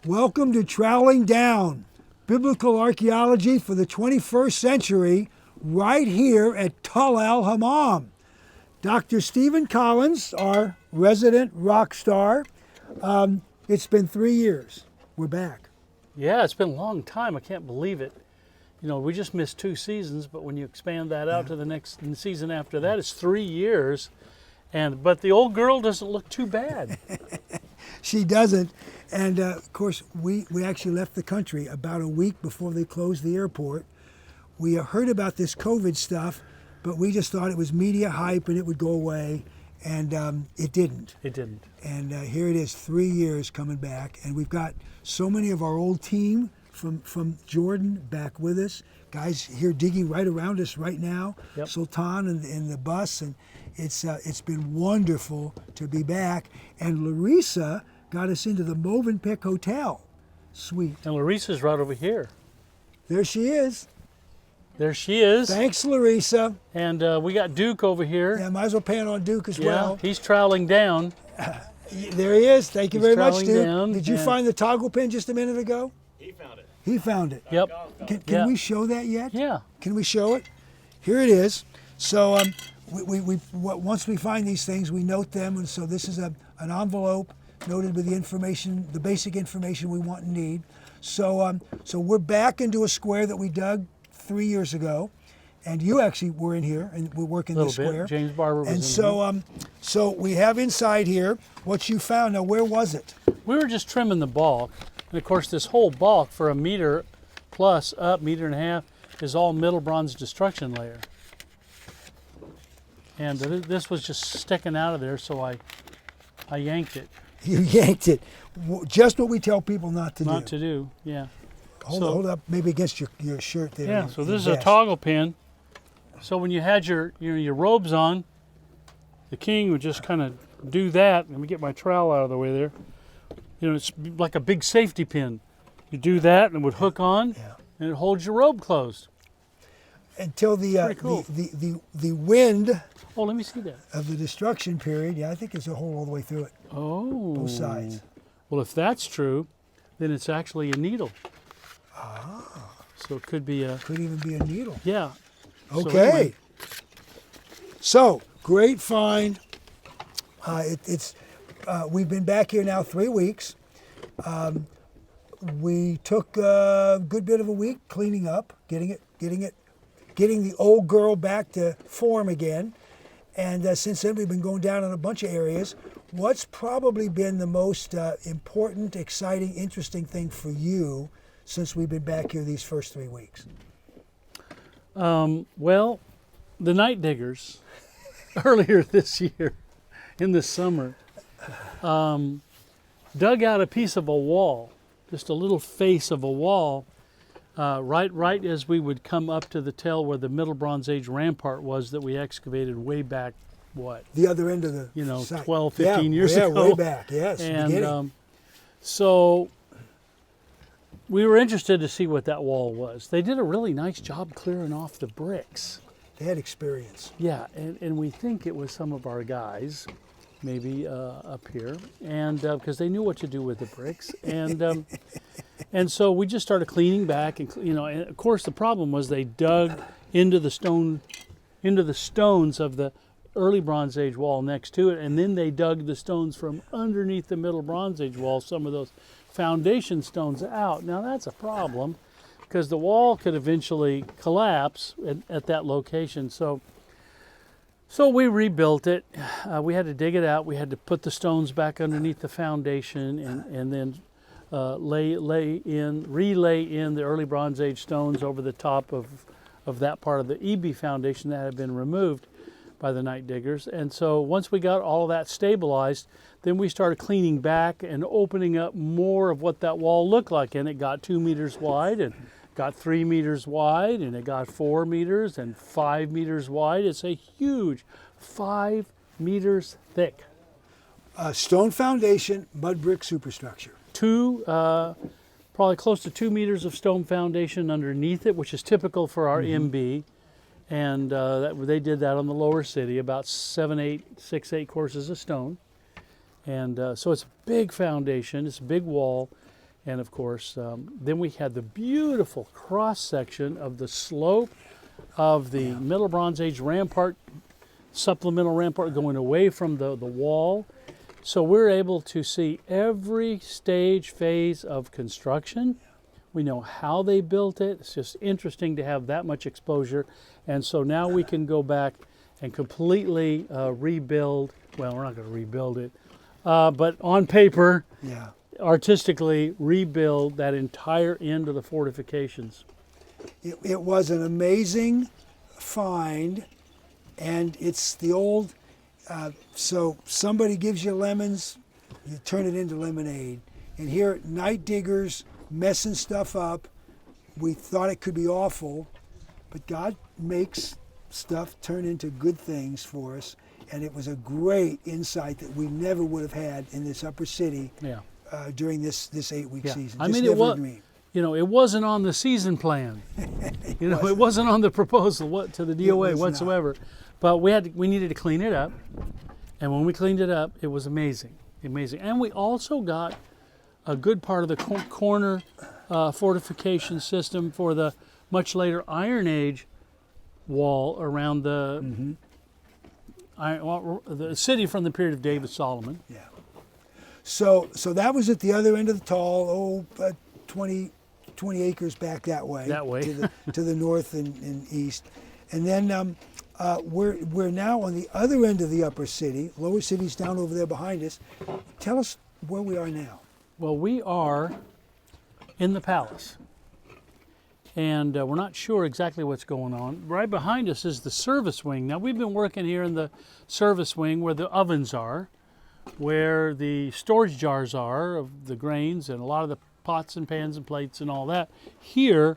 Welcome to Troweling Down, Biblical Archaeology for the 21st Century, right here at el-Hammam. Dr. Stephen Collins, our resident rock star. It's been 3 years. We're back. Yeah, it's been a long time. I can't believe it. You know, we just missed 2 seasons, but when you expand that out to the next season after that, it's 3 years. But the old girl doesn't look too bad. She doesn't. And of course, we actually left the country about a week before they closed the airport. We heard about this COVID stuff, but we just thought it was media hype and it would go away. And it didn't. It didn't. And here it is, 3 years coming back. And we've got so many of our old team from Jordan back with us. Guys here digging right around us right now. Yep. Sultan and the bus. And it's been wonderful to be back. And Larissa got us into the Movenpick Hotel suite. And Larissa's right over here. There she is. There she is. Thanks, Larissa. And we got Duke over here. Yeah, might as well pan on Duke as Yeah, well. he's troweling down. There he is. Thank you He's very much, troweling Duke. down, Did you and- find the toggle pin just a minute ago? He found it. He found it. Yep. Can Yeah. we show that yet? Yeah. Can we show it? Here it is. So once we find these things, we note them, and so this is an envelope noted with the information, the basic information we want and need. So we're back into a square that we dug 3 years ago, and you actually were in here and we're working A this little square. bit. James Barber was And in so so we have inside here what you found. Now, where was it? We were just trimming the balk. And of course, this whole balk for a meter plus up, meter and a half, is all middle bronze destruction layer. And this was just sticking out of there, so I yanked it. You yanked it. Just what we tell people not to do. Not to do, yeah. Hold up, maybe against your shirt there. Yeah, your- so your this is a vest. toggle pin. So when you had your robes on, the king would just kind of do that. Let me get my trowel out of the way there. You know, it's like a big safety pin. You do that and it would hook on, Yeah. and it holds your robe closed. Until the Pretty cool. the wind Oh, let me see that. of the destruction period. Yeah, I think there's a hole all the way through it, Oh. both sides. Well, if that's true, then it's actually a needle. Ah. So it could be a, Could even be a needle. yeah. So Okay. anyway, So great find. We've been back here now 3 weeks. We took a good bit of a week cleaning up, getting the old girl back to form again. And since then, we've been going down in a bunch of areas. What's probably been the most important, exciting, interesting thing for you since we've been back here these first 3 weeks? well, the night diggers earlier this year, in the summer, dug out a piece of a wall, just a little face of a wall, right as we would come up to the tell where the Middle Bronze Age rampart was that we excavated way back, what? The other end of the You know, site. 12, 15 years yeah, ago. way back, yes. beginning. And so we were interested to see what that wall was. They did a really nice job clearing off the bricks. They had experience. Yeah, and we think it was some of our guys, maybe up here, and because they knew what to do with the bricks, and so we just started cleaning back, and and of course the problem was they dug into the stones of the early Bronze Age wall next to it, and then they dug the stones from underneath the Middle Bronze Age wall, some of those foundation stones out. Now that's a problem, because the wall could eventually collapse at that location. So we rebuilt it. We had to dig it out. We had to put the stones back underneath the foundation, and then relay in the early Bronze Age stones over the top of that part of the EB foundation that had been removed by the night diggers. And so once we got all of that stabilized, then we started cleaning back and opening up more of what that wall looked like. And it got 2 meters wide, and got 3 meters wide, and it got 4 meters and 5 meters wide. It's a huge 5 meters thick. Stone foundation, mud brick superstructure. Probably close to 2 meters of stone foundation underneath it, which is typical for our MB. And they did that on the lower city, about 6, 8 courses of stone. And so it's a big foundation, it's a big wall. And of course, then we had the beautiful cross section of the slope of the Middle Bronze Age rampart, supplemental rampart going away from the wall. So we're able to see every stage phase of construction. We know how they built it. It's just interesting to have that much exposure. And so now we can go back and completely rebuild. Well, we're not going to rebuild it, but on paper, artistically rebuild that entire end of the fortifications. It was an amazing find, and it's the old, so somebody gives you lemons, you turn it into lemonade. And here, night diggers messing stuff up. We thought it could be awful, but God makes stuff turn into good things for us. And it was a great insight that we never would have had in this upper city during this 8-week season. I mean, it was, it wasn't on the season plan. It wasn't on the proposal to the DOA whatsoever. Not. But we needed to clean it up. And when we cleaned it up, it was amazing. And we also got a good part of the corner fortification system for the much later Iron Age wall around the city from the period of David Solomon. Yeah. So that was at the other end of the tall, 20 acres back that way. To the north and east. And then we're now on the other end of the upper city. Lower city's down over there behind us. Tell us where we are now. Well, we are in the palace. And we're not sure exactly what's going on. Right behind us is the service wing. Now, we've been working here in the service wing where the ovens are, where the storage jars are of the grains and a lot of the pots and pans and plates and all that. Here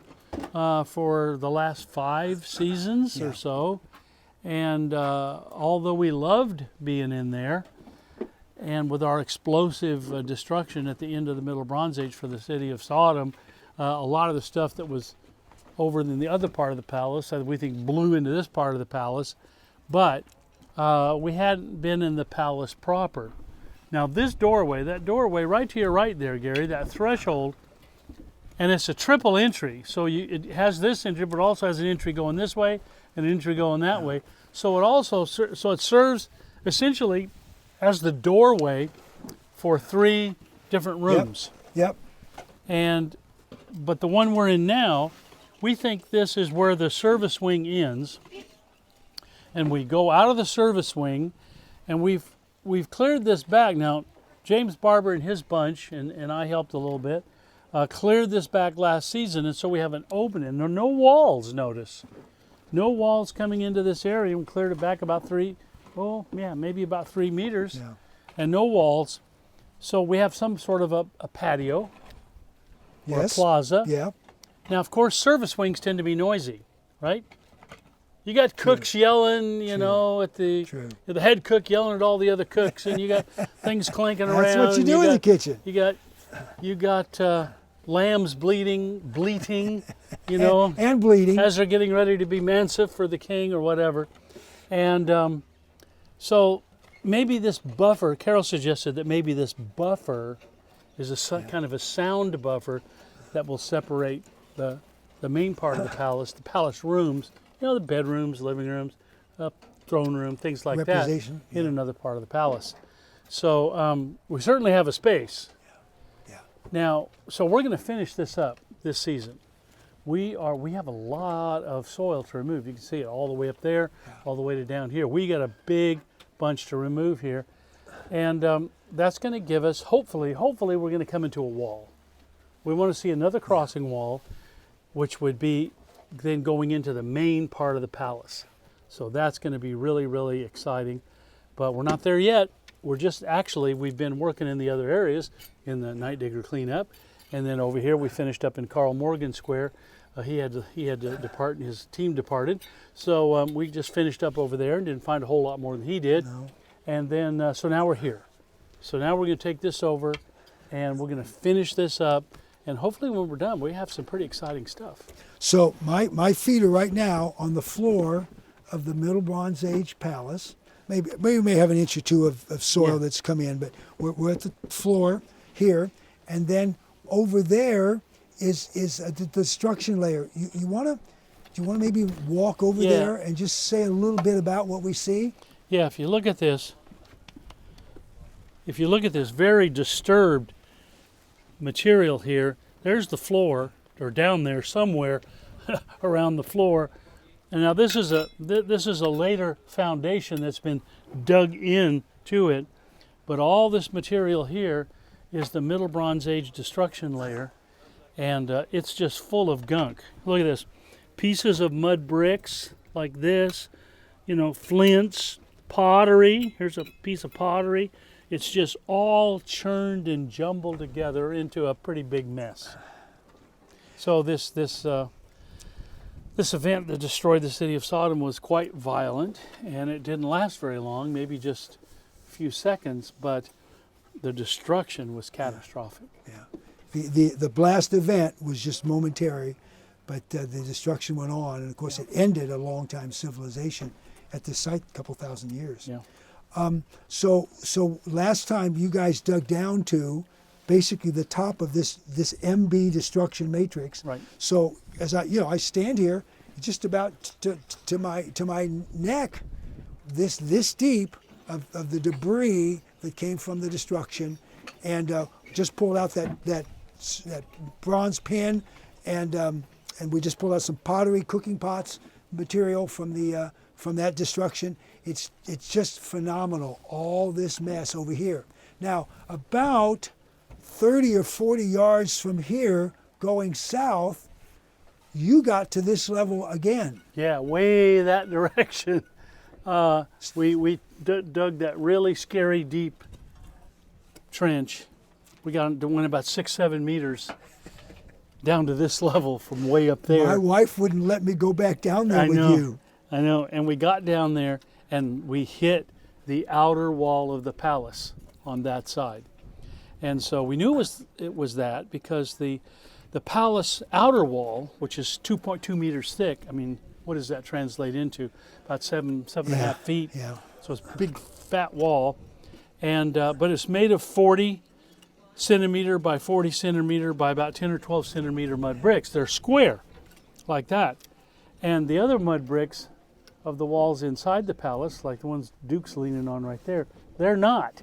for the last 5 seasons or so. And although we loved being in there, and with our explosive destruction at the end of the Middle Bronze Age for the city of Sodom, a lot of the stuff that was over in the other part of the palace that we think blew into this part of the palace, but we hadn't been in the palace proper. Now this doorway, that doorway right to your right there, Gary, that threshold, and it's a triple entry. So it has this entry, but also has an entry going this way and an entry going that way. So it serves essentially as the doorway for 3 different rooms. Yep. But the one we're in now, we think this is where the service wing ends. And we go out of the service wing, and we've cleared this back. Now, James Barber and his bunch, and I helped a little bit, cleared this back last season, and so we have an opening. There are no walls, notice. No walls coming into this area. We cleared it back about maybe about 3 meters, and no walls. So we have some sort of a patio. Or a plaza. Yeah. Now, of course, service wings tend to be noisy, right? You got cooks yelling, at the head cook yelling at all the other cooks, and you got things clanking around. That's what you do in the kitchen. You got lambs bleating, and bleeding as they're getting ready to be mansif for the king or whatever. And so maybe this buffer, Carol suggested that maybe this buffer is kind of a sound buffer that will separate the main part of the palace rooms, the bedrooms, living rooms, throne room, things like that, in another part of the palace. So we certainly have a space. Now, so we're going to finish this up this season. We have a lot of soil to remove. You can see it all the way up there, all the way to down here. We got a big bunch to remove here. And that's going to give us, hopefully we're going to come into a wall. We want to see another crossing wall, which would be then going into the main part of the palace. So that's going to be really, really exciting. But we're not there yet. We've been working in the other areas in the Night Digger cleanup. And then over here we finished up in Carl Morgan Square. He had to depart and his team departed. So we just finished up over there and didn't find a whole lot more than he did. No. And then, so now we're here. So now we're going to take this over and we're going to finish this up. And hopefully when we're done, we have some pretty exciting stuff. So my feet are right now on the floor of the Middle Bronze Age palace. Maybe we may have an inch or two of soil that's come in, but we're at the floor here. And then over there is the destruction layer. Do you want to maybe walk over Yeah. there and just say a little bit about what we see? Yeah, if you look at this very disturbed material here, there's the floor, or down there somewhere around the floor. And now this is a later foundation that's been dug in to it, but all this material here is the Middle Bronze Age destruction layer, and it's just full of gunk. Look at this. Pieces of mud bricks like this, flints, pottery. Here's a piece of pottery. It's just all churned and jumbled together into a pretty big mess. So this event that destroyed the city of Sodom was quite violent, and it didn't last very long, maybe just a few seconds, but the destruction was catastrophic. Yeah. The blast event was just momentary, but the destruction went on, and of course it ended a long-time civilization at this site, a couple thousand years. Yeah. So last time you guys dug down to basically the top of this MB destruction matrix. Right. So as I stand here, just about to my neck, this deep of the debris that came from the destruction, and just pulled out that bronze pin, and we just pulled out some pottery, cooking pots material from that destruction. It's just phenomenal, all this mess over here. Now, about 30 or 40 yards from here, going south, you got to this level again. Yeah, way that direction. We dug that really scary deep trench. We went about 6-7 meters down to this level from way up there. My wife wouldn't let me go back down there with you. I know, and we got down there and we hit the outer wall of the palace on that side. And so we knew it was that because the palace outer wall, which is 2.2 meters thick, I mean, what does that translate into? About seven and a half feet. Yeah. So it's a big fat wall, and but it's made of 40 centimeter by 40 centimeter by about 10 or 12 centimeter mud bricks. They're square, like that. And the other mud bricks of the walls inside the palace, like the ones Duke's leaning on right there, they're not.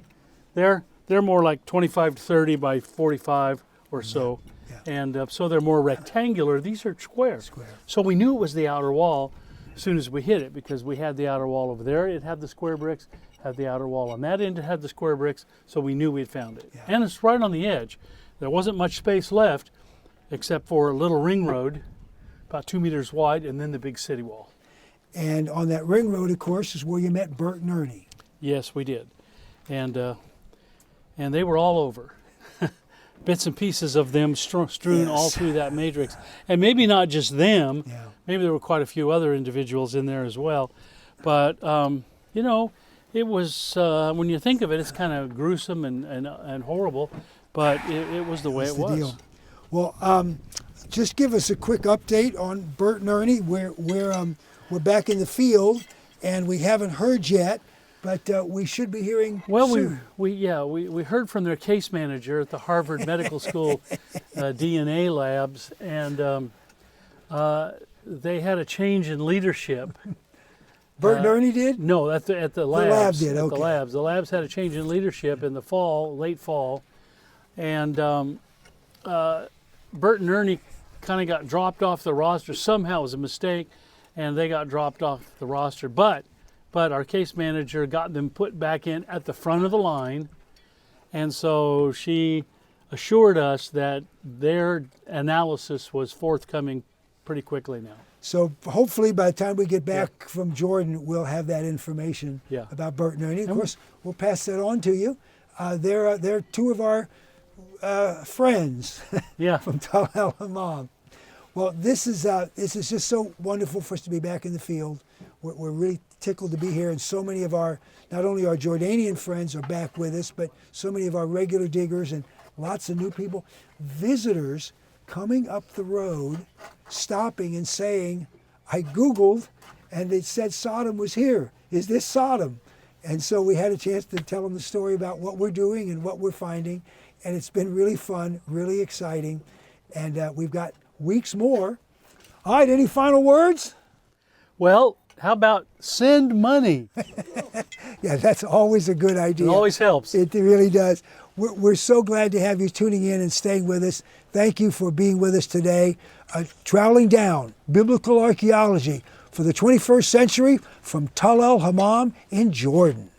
They're more like 25 to 30 by 45 or so. Yeah. And so they're more rectangular. These are square. So we knew it was the outer wall as soon as we hit it, because we had the outer wall over there. It had the square bricks, had the outer wall on that end, it had the square bricks, so we knew we'd found it. Yeah. And it's right on the edge. There wasn't much space left except for a little ring road, about 2 meters wide, and then the big city wall. And on that ring road, of course, is where you met Bert and Ernie. Yes, we did. And they were all over. Bits and pieces of them strewn all through that matrix. And maybe not just them. Yeah. Maybe there were quite a few other individuals in there as well. But, it was, when you think of it, it's kind of gruesome and horrible. But it was the way it was. Deal. Well, just give us a quick update on Bert and Ernie. We're back in the field, and we haven't heard yet. But we should be hearing soon. We heard from their case manager at the Harvard Medical School DNA labs, and they had a change in leadership. Bert and Ernie did? No, at the labs. The lab did, at okay. the labs. The labs had a change in leadership in the fall, late fall, and Bert and Ernie kind of got dropped off the roster. Somehow it was a mistake, and they got dropped off the roster. But our case manager got them put back in at the front of the line, and so she assured us that their analysis was forthcoming pretty quickly now. So hopefully by the time we get back from Jordan, we'll have that information about Bert and Ernie. Of course, we'll pass that on to you. They're two of our friends from el-Hammam. Well, this is just so wonderful for us to be back in the field. We're really tickled to be here, and so many of not only our Jordanian friends are back with us, but so many of our regular diggers and lots of new people, visitors coming up the road, stopping and saying, I Googled, and it said Sodom was here. Is this Sodom? And so we had a chance to tell them the story about what we're doing and what we're finding. and it's been really fun, really exciting, and we've got weeks more. All right, any final words? Well, how about send money? Yeah, that's always a good idea. It always helps. It really does. We're so glad to have you tuning in and staying with us. Thank you for being with us today. Traveling down biblical archaeology for the 21st century from el-Hammam in Jordan.